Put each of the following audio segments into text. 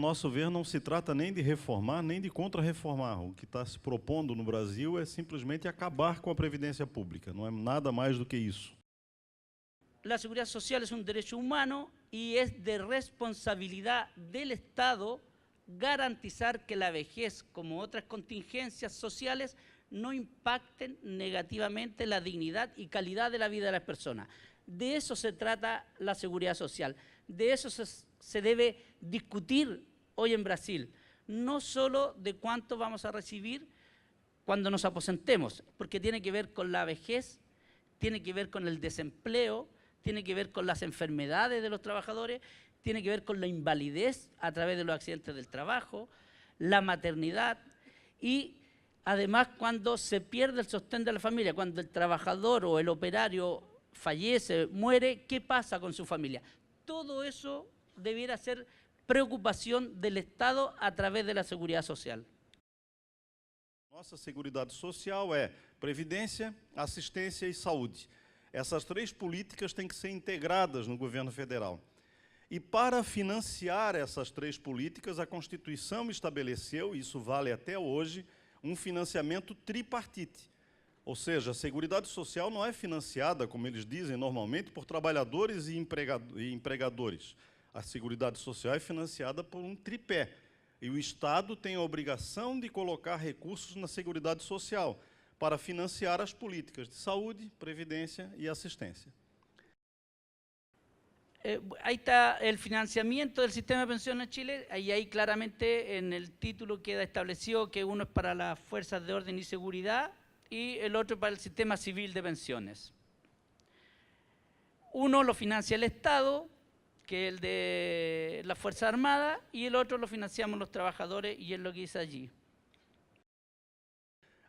nosso ver, não se trata nem de reformar, nem de contra-reformar. O que está se propondo no Brasil é simplesmente acabar com a Previdência Pública. Não é nada mais do que isso. La seguridad social es un derecho humano y es de responsabilidad del Estado garantizar que la vejez, como otras contingencias sociales, no impacten negativamente la dignidad y calidad de la vida de las personas. De eso se trata la seguridad social. De eso se debe discutir hoy en Brasil. No solo de cuánto vamos a recibir cuando nos aposentemos, porque tiene que ver con la vejez, tiene que ver con el desempleo, tiene que ver con las enfermedades de los trabajadores, tiene que ver con la invalidez a través de los accidentes del trabajo, la maternidad y además cuando se pierde el sostén de la familia, cuando el trabajador o el operario fallece, muere, ¿qué pasa con su familia? Todo eso debiera ser preocupación del Estado a través de la seguridad social. Nossa Seguridade Social é previdência, assistência e saúde. Essas três políticas têm que ser integradas no governo federal. E para financiar essas três políticas, a Constituição estabeleceu, e isso vale até hoje, um financiamento tripartite. Ou seja, a Seguridade Social não é financiada, como eles dizem normalmente, por trabalhadores e empregadores. A Seguridade Social é financiada por um tripé. E o Estado tem a obrigação de colocar recursos na Seguridade Social para financiar as políticas de saúde, previdência e assistência. Ahí está el financiamiento del sistema de pensiones en Chile, ahí claramente en el título queda establecido que uno es para las fuerzas de orden y seguridad y el otro para el sistema civil de pensiones. Uno lo financia el Estado, que es el de las Fuerzas Armadas, y el otro lo financiamos los trabajadores y es lo que dice allí.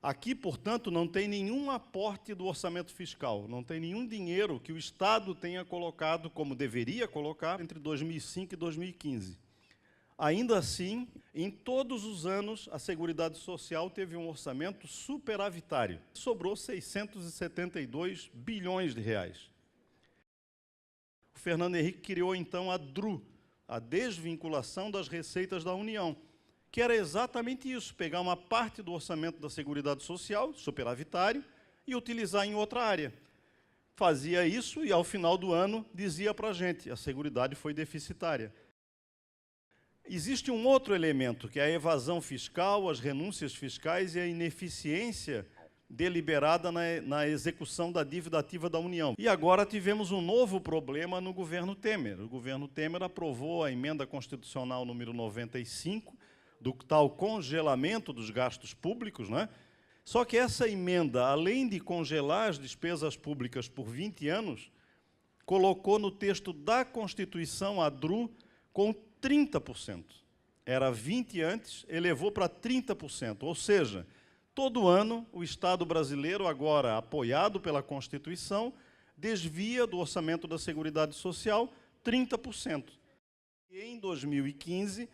Aqui, portanto, não tem nenhum aporte do orçamento fiscal, não tem nenhum dinheiro que o Estado tenha colocado, como deveria colocar, entre 2005 e 2015. Ainda assim, em todos os anos, a Seguridade Social teve um orçamento superavitário. Sobrou 672 bilhões de reais. O Fernando Henrique criou, então, a DRU, a desvinculação das receitas da União, que era exatamente isso, pegar uma parte do orçamento da Seguridade Social, superavitário, e utilizar em outra área. Fazia isso e, ao final do ano, dizia para a gente, a Seguridade foi deficitária. Existe um outro elemento, que é a evasão fiscal, as renúncias fiscais e a ineficiência deliberada na execução da dívida ativa da União. E agora tivemos um novo problema no governo Temer. O governo Temer aprovou a emenda constitucional número 95, do tal congelamento dos gastos públicos, né? Só que essa emenda, além de congelar as despesas públicas por 20 anos, colocou no texto da Constituição a DRU com 30%. Era 20% antes, elevou para 30%, ou seja, todo ano o Estado brasileiro, agora apoiado pela Constituição, desvia do orçamento da Seguridade Social 30%. E em 2015,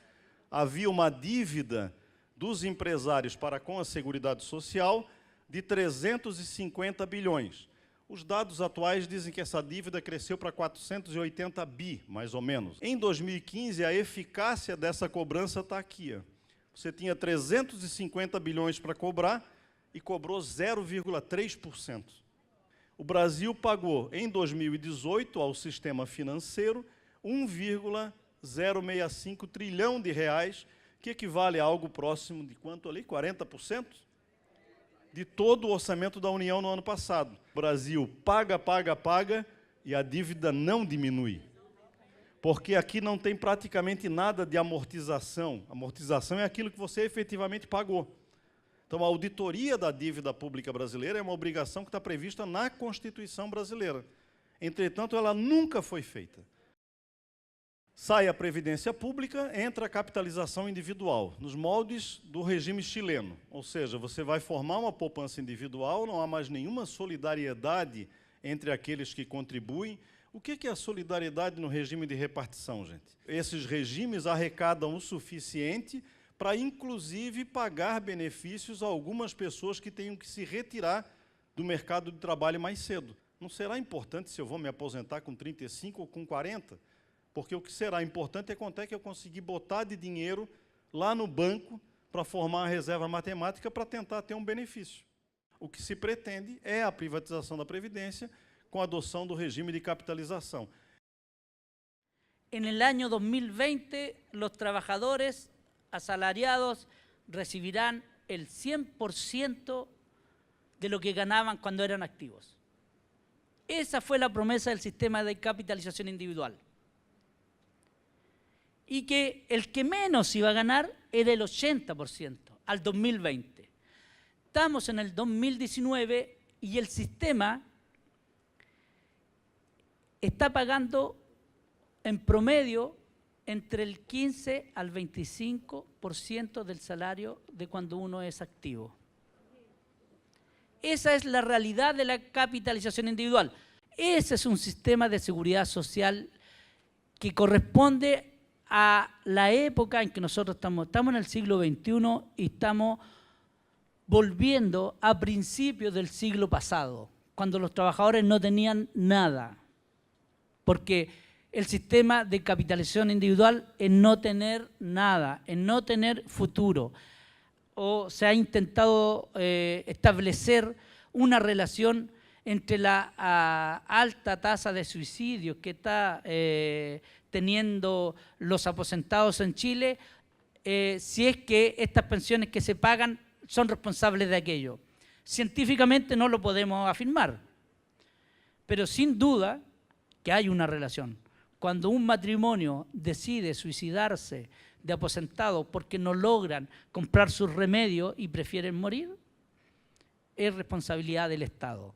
havia uma dívida dos empresários para com a Seguridade Social de 350 bilhões. Os dados atuais dizem que essa dívida cresceu para 480 bi, mais ou menos. Em 2015, a eficácia dessa cobrança está aqui. Você tinha 350 bilhões para cobrar e cobrou 0,3%. O Brasil pagou, em 2018, ao sistema financeiro, 1,065 trilhão de reais, que equivale a algo próximo de quanto ali? 40%? De todo o orçamento da União no ano passado. O Brasil paga e a dívida não diminui. Porque aqui não tem praticamente nada de amortização. Amortização é aquilo que você efetivamente pagou. Então, a auditoria da dívida pública brasileira é uma obrigação que está prevista na Constituição brasileira. Entretanto, ela nunca foi feita. Sai a Previdência Pública, entra a capitalização individual, nos moldes do regime chileno. Ou seja, você vai formar uma poupança individual, não há mais nenhuma solidariedade entre aqueles que contribuem. O que é a solidariedade no regime de repartição, gente? Esses regimes arrecadam o suficiente para, inclusive, pagar benefícios a algumas pessoas que tenham que se retirar do mercado de trabalho mais cedo. Não será importante se eu vou me aposentar com 35 ou com 40? Porque o que será importante é quanto é que eu conseguir botar de dinheiro lá no banco para formar uma reserva matemática para tentar ter um benefício. O que se pretende é a privatização da Previdência com a adoção do regime de capitalização. En el año 2020, los trabajadores asalariados recibirán el 100% de lo que ganaban cuando eran activos. Esa fue la promesa del sistema de capitalización individual. Y que el que menos iba a ganar era el 80% al 2020. Estamos en el 2019 y el sistema está pagando en promedio entre el 15 al 25% del salario de cuando uno es activo. Esa es la realidad de la capitalización individual. Ese es un sistema de seguridad social que corresponde a la época en que nosotros estamos en el siglo XXI y estamos volviendo a principios del siglo pasado, cuando los trabajadores no tenían nada, porque el sistema de capitalización individual es no tener nada, es no tener futuro. O se ha intentado establecer una relación entre la alta tasa de suicidios que está teniendo los aposentados en Chile, si es que estas pensiones que se pagan son responsables de aquello. Científicamente no lo podemos afirmar, pero sin duda que hay una relación. Cuando un matrimonio decide suicidarse de aposentados porque no logran comprar sus remedios y prefieren morir, es responsabilidad del Estado.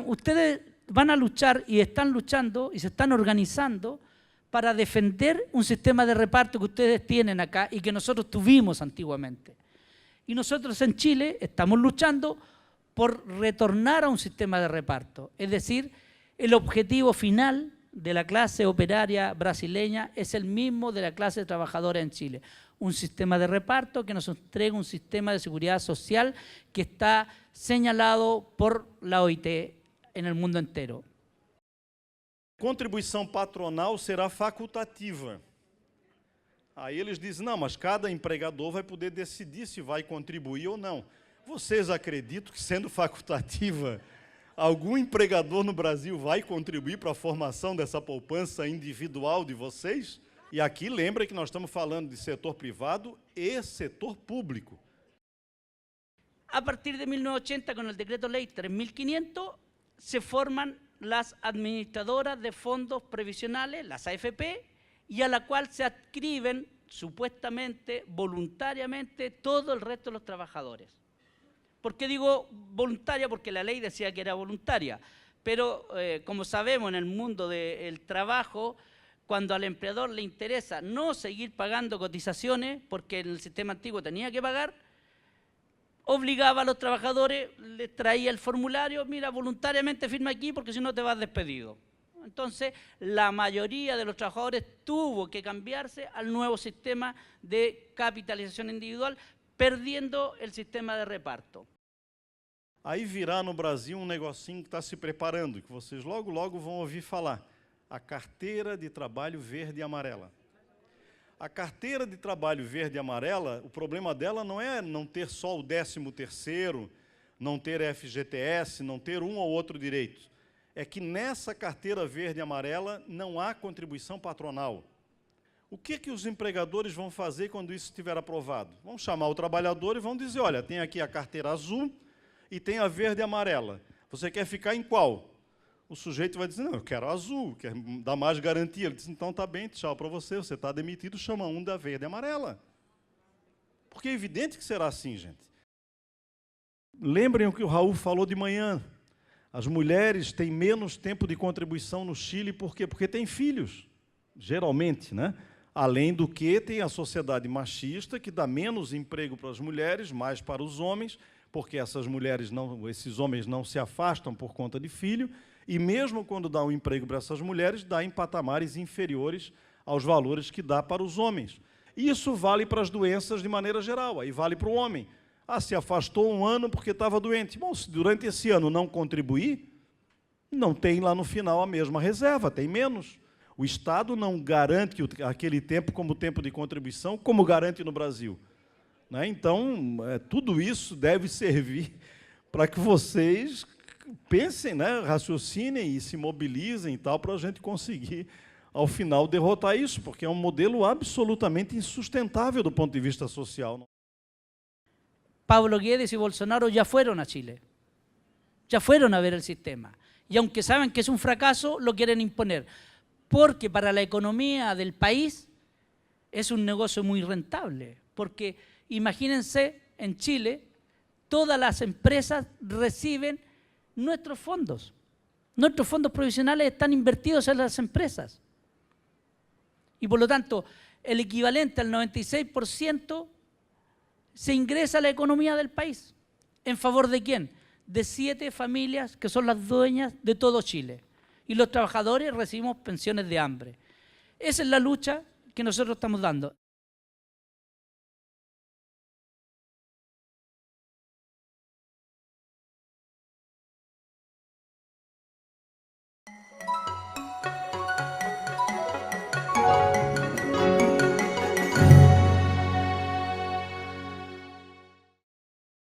Ustedes van a luchar y están luchando y se están organizando para defender un sistema de reparto que ustedes tienen acá y que nosotros tuvimos antiguamente. Y nosotros en Chile estamos luchando por retornar a un sistema de reparto. Es decir, el objetivo final de la clase operaria brasileña es el mismo de la clase trabajadora en Chile. Un sistema de reparto que nos entrega un sistema de seguridad social que está señalado por la OIT en el mundo entero. Contribuição patronal será facultativa. Aí eles dizem, não, mas cada empregador vai poder decidir se vai contribuir ou não. Vocês acreditam que, sendo facultativa, algum empregador no Brasil vai contribuir para a formação dessa poupança individual de vocês? E aqui lembra que nós estamos falando de setor privado e setor público. A partir de 1980, con el Decreto Ley 3500, se forman las administradoras de fondos previsionales, las AFP, y a la cual se adscriben supuestamente, voluntariamente, todo el resto de los trabajadores. ¿Por qué digo voluntaria? Porque la ley decía que era voluntaria, pero como sabemos en el mundo del trabajo, cuando al empleador le interesa no seguir pagando cotizaciones, porque en el sistema antiguo tenía que pagar, obligaba a los trabajadores, les traía el formulario, mira, voluntariamente firma aquí porque si no te vas despedido. Entonces, la mayoría de los trabajadores tuvo que cambiarse al nuevo sistema de capitalización individual, perdiendo el sistema de reparto. Aí virá no Brasil um negocinho que está se preparando, que vocês logo vão ouvir falar. A carteira de trabalho verde e amarela. A carteira de trabalho verde e amarela, o problema dela não é não ter só o 13º, não ter FGTS, não ter um ou outro direito. É que nessa carteira verde e amarela não há contribuição patronal. O que os empregadores vão fazer quando isso estiver aprovado? Vão chamar o trabalhador e vão dizer, olha, tem aqui a carteira azul e tem a verde e amarela. Você quer ficar em qual? O sujeito vai dizer, não, eu quero a azul, quer dar mais garantia. Ele diz, então tá bem, tchau para você está demitido, chama um da verde e amarela. Porque é evidente que será assim, gente. Lembrem o que o Raul falou de manhã. As mulheres têm menos tempo de contribuição no Chile, por quê? Porque têm filhos, geralmente, né? Além do que tem a sociedade machista, que dá menos emprego para as mulheres, mais para os homens, porque esses homens não se afastam por conta de filho, e mesmo quando dá um emprego para essas mulheres, dá em patamares inferiores aos valores que dá para os homens. E isso vale para as doenças de maneira geral, aí vale para o homem. Ah, se afastou um ano porque estava doente. Bom, se durante esse ano não contribuir, não tem lá no final a mesma reserva, tem menos. O Estado não garante aquele tempo como tempo de contribuição, como garante no Brasil. Né? Então, tudo isso deve servir para que vocês pensem, né, raciocinem e se mobilizem e tal, para a gente conseguir, ao final, derrotar isso, porque é um modelo absolutamente insustentável do ponto de vista social. Pablo Guedes y Bolsonaro ya fueron a Chile, ya fueron a ver el sistema. Y aunque saben que es un fracaso, lo quieren imponer, porque para la economía del país es un negocio muy rentable. Porque imagínense, en Chile, todas las empresas reciben nuestros fondos. Nuestros fondos provisionales están invertidos en las empresas. Y por lo tanto, el equivalente al 96% se ingresa a la economía del país. ¿En favor de quién? De 7 familias que son las dueñas de todo Chile. Y los trabajadores recibimos pensiones de hambre. Esa es la lucha que nosotros estamos dando.